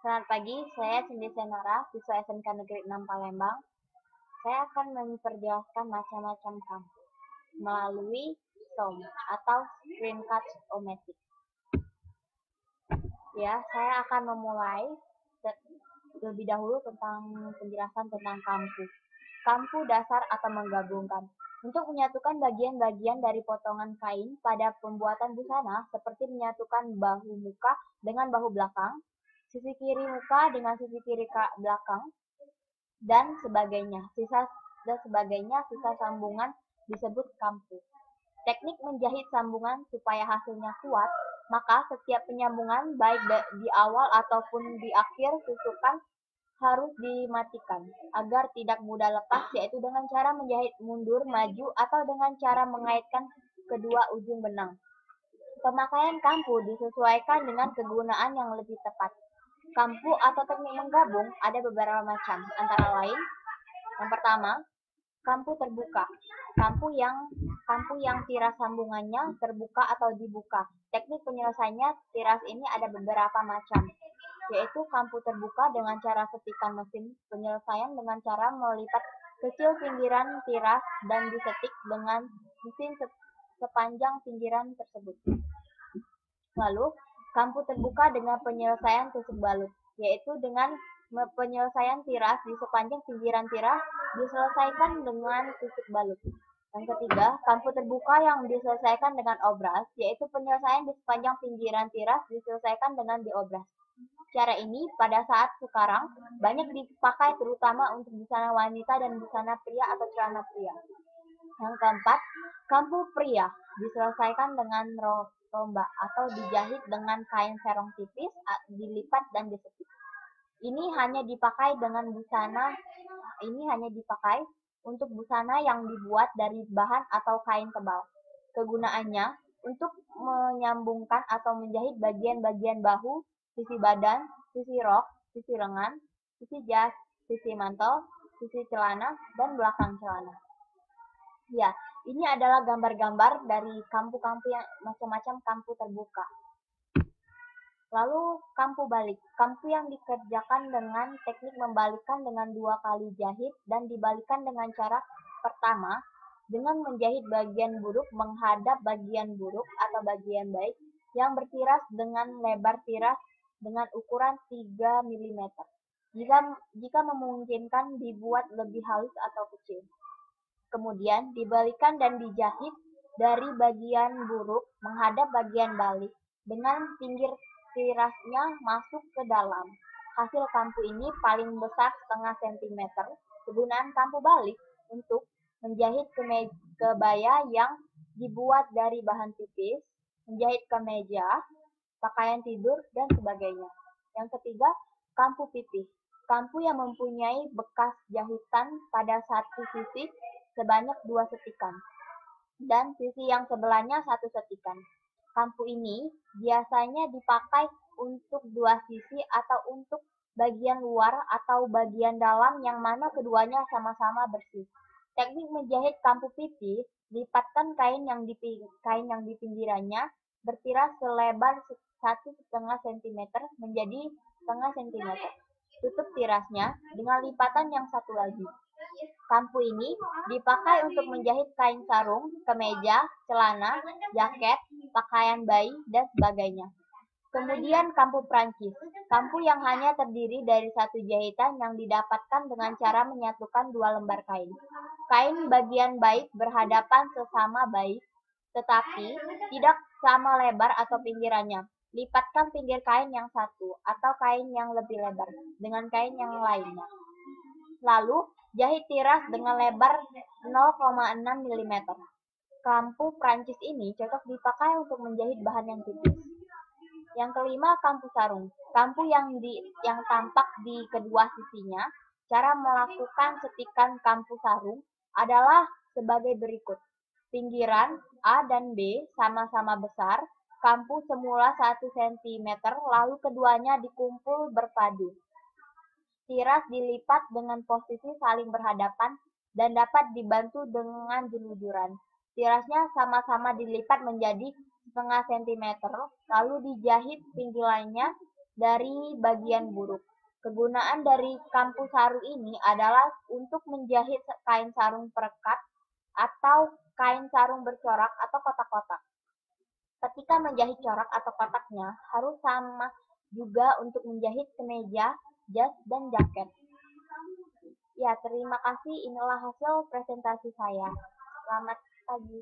Selamat pagi, saya Cindy Senora, siswa SMK Negeri 6 Palembang. Saya akan memperjelaskan macam-macam kampus melalui SOM atau Screencast-O-Matic. Ya, saya akan memulai lebih dahulu tentang penjelasan tentang kampu. Kampu dasar atau menggabungkan. Untuk menyatukan bagian-bagian dari potongan kain pada pembuatan busana, seperti menyatukan bahu muka dengan bahu belakang, sisi kiri muka dengan sisi kiri belakang, dan sebagainya. Sisa sambungan disebut kampu. Teknik menjahit sambungan supaya hasilnya kuat, maka setiap penyambungan baik di awal ataupun di akhir tusukan harus dimatikan agar tidak mudah lepas, yaitu dengan cara menjahit mundur, maju, atau dengan cara mengaitkan kedua ujung benang. Pemakaian kampu disesuaikan dengan kegunaan yang lebih tepat. Kampu atau teknik menggabung ada beberapa macam, antara lain yang pertama, kampu terbuka. Kampu yang tiras sambungannya terbuka atau dibuka. Teknik penyelesaiannya tiras ini ada beberapa macam, yaitu kampu terbuka dengan cara ketikan mesin, penyelesaian dengan cara melipat kecil pinggiran tiras dan disetik dengan mesin sepanjang pinggiran tersebut. Lalu, kampu terbuka dengan penyelesaian tusuk balut, yaitu dengan penyelesaian tiras di sepanjang pinggiran tiras diselesaikan dengan tusuk balut. Yang ketiga, kampu terbuka yang diselesaikan dengan obras, yaitu penyelesaian di sepanjang pinggiran tiras diselesaikan dengan diobras. Cara ini pada saat sekarang banyak dipakai terutama untuk busana wanita dan busana pria atau celana pria. Yang keempat, kampu pria diselesaikan dengan romba atau dijahit dengan kain serong tipis, dilipat dan disetik. Ini hanya dipakai untuk busana yang dibuat dari bahan atau kain tebal. Kegunaannya untuk menyambungkan atau menjahit bagian-bagian bahu, sisi badan, sisi rok, sisi lengan, sisi jas, sisi mantel, sisi celana, dan belakang celana. Ya, ini adalah gambar-gambar dari kampu-kampu yang macam-macam kampu terbuka. Lalu kampu balik. Kampu yang dikerjakan dengan teknik membalikkan dengan 2 kali jahit dan dibalikan dengan cara pertama dengan menjahit bagian buruk menghadap bagian buruk atau bagian baik yang bertiras dengan lebar tiras dengan ukuran 3 mm. Jika memungkinkan dibuat lebih halus atau kecil. Kemudian dibalikan dan dijahit dari bagian buruk menghadap bagian balik dengan pinggir tirasnya masuk ke dalam. Hasil kampu ini paling besar setengah sentimeter. Kegunaan kampu balik untuk menjahit kebaya yang dibuat dari bahan tipis, menjahit kemeja, pakaian tidur, dan sebagainya. Yang ketiga, kampu pipih. Kampu yang mempunyai bekas jahitan pada satu sisi sebanyak 2 setikan, dan sisi yang sebelahnya 1 setikan. Kampu ini biasanya dipakai untuk 2 sisi atau untuk bagian luar atau bagian dalam yang mana keduanya sama-sama bersih. Teknik menjahit kampu pipih, lipatkan kain yang di pinggirannya bertiras selebar 1,5 cm menjadi setengah cm. Tutup tirasnya dengan lipatan yang satu lagi. Kampu ini dipakai untuk menjahit kain sarung, kemeja, celana, jaket, pakaian bayi, dan sebagainya. Kemudian kampu Prancis. Kampu yang hanya terdiri dari 1 jahitan yang didapatkan dengan cara menyatukan 2 lembar kain. Kain bagian baik berhadapan sesama baik, tetapi tidak sama lebar atau pinggirannya. Lipatkan pinggir kain yang satu atau kain yang lebih lebar dengan kain yang lainnya. Lalu, jahit tiras dengan lebar 0,6 mm. Kampu Prancis ini cocok dipakai untuk menjahit bahan yang tipis. Yang kelima, kampu sarung. Kampu yang tampak di kedua sisinya. Cara melakukan setikan kampu sarung adalah sebagai berikut. Pinggiran A dan B sama-sama besar. Kampu semula 1 cm, lalu keduanya dikumpul berpadu. Tiras dilipat dengan posisi saling berhadapan dan dapat dibantu dengan jemujuran. Tirasnya sama-sama dilipat menjadi setengah cm, lalu dijahit pinggirannya dari bagian buruk. Kegunaan dari kampu saru ini adalah untuk menjahit kain sarung perekat atau kain sarung bercorak atau kotak-kotak. Ketika menjahit corak atau kotaknya, harus sama juga untuk menjahit kemeja, jas, dan jaket. Ya, terima kasih. Inilah hasil presentasi saya. Selamat pagi.